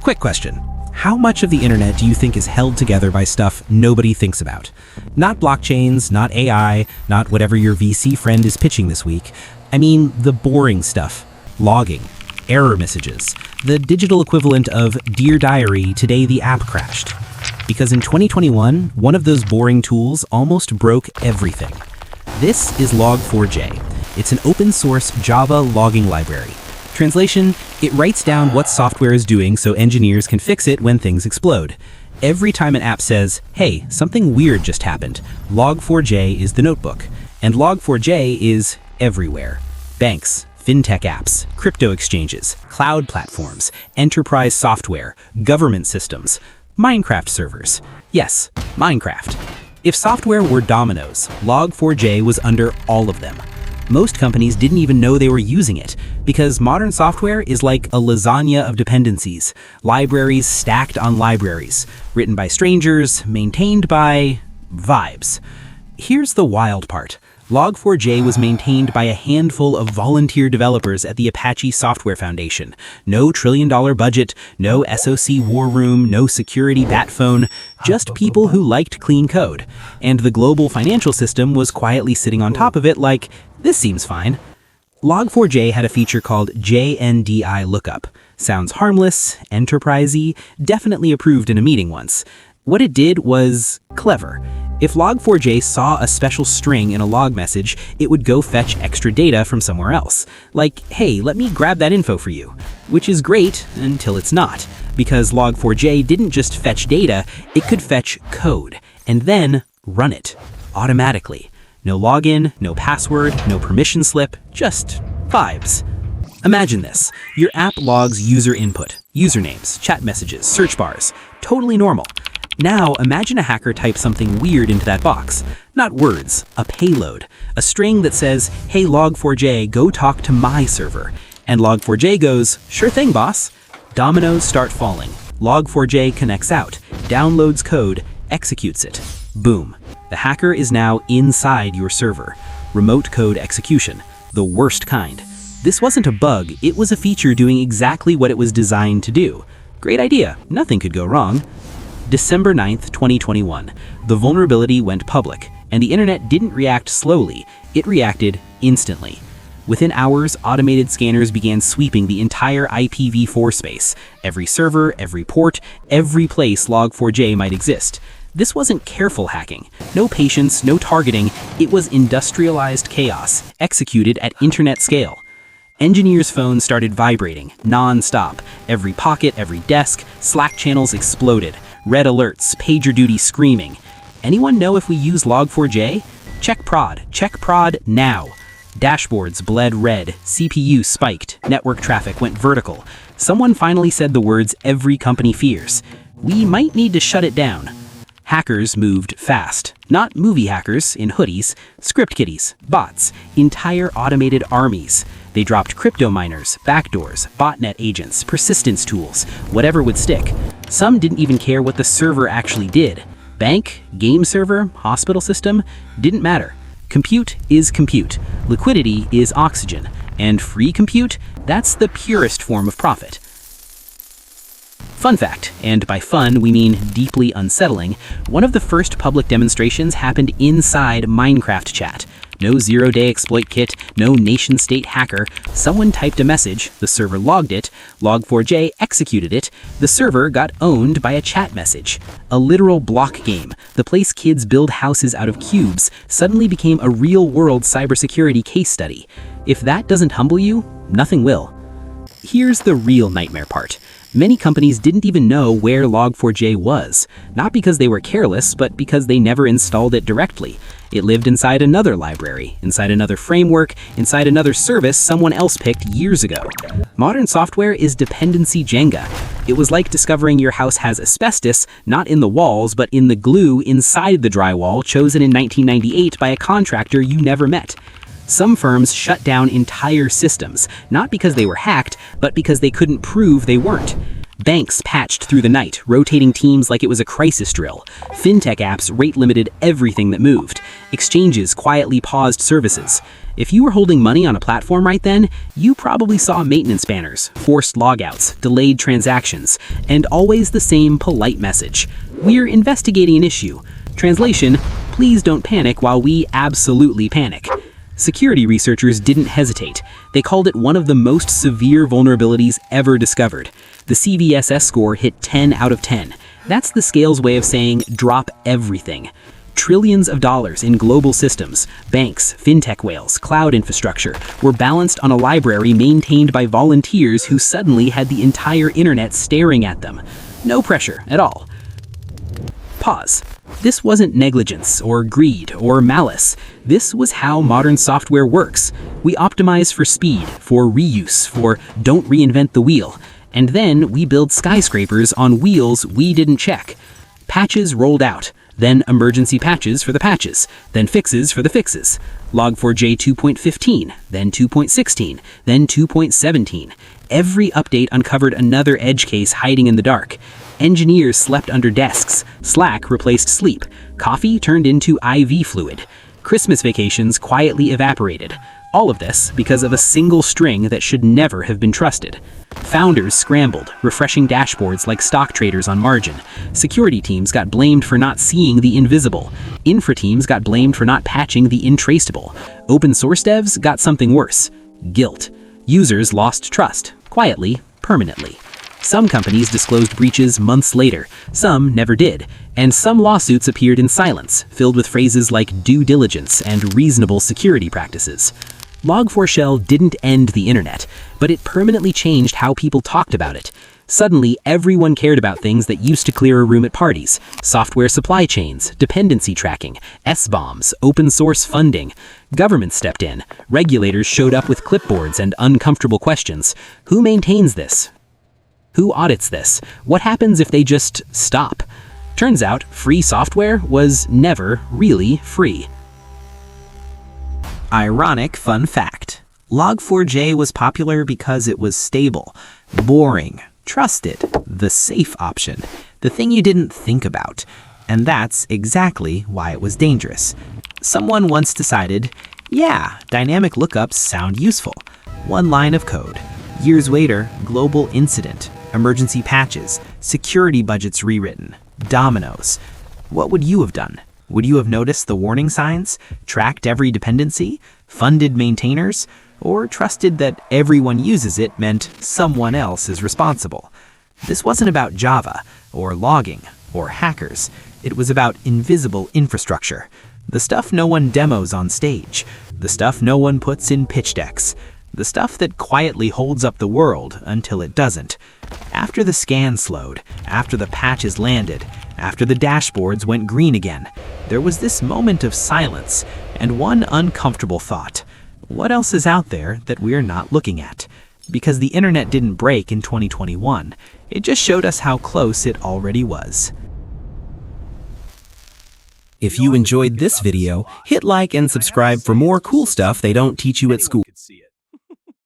Quick question. How much of the internet do you think is held together by stuff nobody thinks about? Not blockchains, not AI, not whatever your VC friend is pitching this week. I mean, the boring stuff. Logging, error messages, the digital equivalent of Dear Diary, today the app crashed. Because in 2021, one of those boring tools almost broke everything. This is Log4j. It's an open source Java logging library. Translation, it writes down what software is doing so engineers can fix it when things explode. Every time an app says, hey, something weird just happened, Log4j is the notebook. And Log4j is everywhere. Banks, fintech apps, crypto exchanges, cloud platforms, enterprise software, government systems, Minecraft servers. Yes, Minecraft. If software were dominoes, Log4j was under all of them. Most companies didn't even know they were using it, because modern software is like a lasagna of dependencies, libraries stacked on libraries, written by strangers, maintained by vibes. Here's the wild part. Log4j was maintained by a handful of volunteer developers at the Apache Software Foundation. No trillion-dollar budget, no SOC war room, no security bat phone, just people who liked clean code. And the global financial system was quietly sitting on top of it like, this seems fine. Log4j had a feature called JNDI lookup. Sounds harmless, enterprisey, definitely approved in a meeting once. What it did was clever. If Log4j saw a special string in a log message, it would go fetch extra data from somewhere else. Like, hey, let me grab that info for you. Which is great until it's not, because Log4j didn't just fetch data, it could fetch code, and then run it, automatically. No login, no password, no permission slip, just vibes. Imagine this. Your app logs user input, usernames, chat messages, search bars. Totally normal. Now, imagine a hacker types something weird into that box. Not words, a payload. A string that says, hey Log4j, go talk to my server. And Log4j goes, sure thing, boss. Dominoes start falling. Log4j connects out, downloads code, executes it. Boom. The hacker is now inside your server. Remote code execution. The worst kind. This wasn't a bug, it was a feature doing exactly what it was designed to do. Great idea, nothing could go wrong. December 9th, 2021. The vulnerability went public, and the internet didn't react slowly, it reacted instantly. Within hours, automated scanners began sweeping the entire IPv4 space, every server, every port, every place Log4j might exist. This wasn't careful hacking, no patience, no targeting, it was industrialized chaos, executed at internet scale. Engineers' phones started vibrating, non-stop. Every pocket, every desk, Slack channels exploded. Red alerts, PagerDuty screaming. Anyone know if we use Log4j? Check prod now. Dashboards bled red, CPU spiked, network traffic went vertical. Someone finally said the words every company fears. We might need to shut it down. Hackers moved fast. Not movie hackers in hoodies, script kiddies, bots, entire automated armies. They dropped crypto miners, backdoors, botnet agents, persistence tools, whatever would stick. Some didn't even care what the server actually did. Bank, game server, hospital system, didn't matter. Compute is compute. Liquidity is oxygen. And free compute, that's the purest form of profit. Fun fact, and by fun we mean deeply unsettling, one of the first public demonstrations happened inside Minecraft chat. No zero-day exploit kit, no nation-state hacker. Someone typed a message, the server logged it, Log4j executed it, the server got owned by a chat message. A literal block game, the place kids build houses out of cubes, suddenly became a real-world cybersecurity case study. If that doesn't humble you, nothing will. Here's the real nightmare part. Many companies didn't even know where Log4j was, not because they were careless, but because they never installed it directly. It lived inside another library, inside another framework, inside another service someone else picked years ago. Modern software is dependency Jenga. It was like discovering your house has asbestos, not in the walls, but in the glue inside the drywall chosen in 1998 by a contractor you never met. Some firms shut down entire systems, not because they were hacked, but because they couldn't prove they weren't. Banks patched through the night, rotating teams like it was a crisis drill. Fintech apps rate-limited everything that moved. Exchanges quietly paused services. If you were holding money on a platform right then, you probably saw maintenance banners, forced logouts, delayed transactions, and always the same polite message. We're investigating an issue. Translation, please don't panic while we absolutely panic. Security researchers didn't hesitate. They called it one of the most severe vulnerabilities ever discovered. The CVSS score hit 10 out of 10. That's the scale's way of saying drop everything. Trillions of dollars in global systems, banks, fintech whales, cloud infrastructure were balanced on a library maintained by volunteers who suddenly had the entire internet staring at them. No pressure at all. Pause. This wasn't negligence or greed or malice. This was how modern software works. We optimize for speed, for reuse, for don't reinvent the wheel. And then we build skyscrapers on wheels we didn't check. Patches rolled out, then emergency patches for the patches, then fixes for the fixes. Log4j 2.15, then 2.16, then 2.17. Every update uncovered another edge case hiding in the dark. Engineers slept under desks. Slack replaced sleep. Coffee turned into IV fluid. Christmas vacations quietly evaporated. All of this because of a single string that should never have been trusted. Founders scrambled, refreshing dashboards like stock traders on margin. Security teams got blamed for not seeing the invisible. Infra teams got blamed for not patching the intraceable. Open source devs got something worse: guilt. Users lost trust, quietly, permanently. Some companies disclosed breaches months later, some never did, and some lawsuits appeared in silence, filled with phrases like due diligence and reasonable security practices. Log4Shell didn't end the internet, but it permanently changed how people talked about it. Suddenly, everyone cared about things that used to clear a room at parties: software supply chains, dependency tracking, SBOMs, open source funding. Government stepped in. Regulators showed up with clipboards and uncomfortable questions. Who maintains this? Who audits this? What happens if they just stop? Turns out, free software was never really free. Ironic fun fact. Log4j was popular because it was stable, boring, trusted, the safe option, the thing you didn't think about. And that's exactly why it was dangerous. Someone once decided, yeah, dynamic lookups sound useful. One line of code. Years later, global incident, emergency patches, security budgets rewritten, dominoes. What would you have done? Would you have noticed the warning signs, tracked every dependency, funded maintainers, or trusted that everyone uses it meant someone else is responsible? This wasn't about Java, or logging, or hackers. It was about invisible infrastructure. The stuff no one demos on stage. The stuff no one puts in pitch decks. The stuff that quietly holds up the world until it doesn't. After the scan slowed, after the patches landed, after the dashboards went green again, there was this moment of silence and one uncomfortable thought. What else is out there that we're not looking at? Because the internet didn't break in 2021. It just showed us how close it already was. If you enjoyed this video, hit like and subscribe for more cool stuff they don't teach you at school.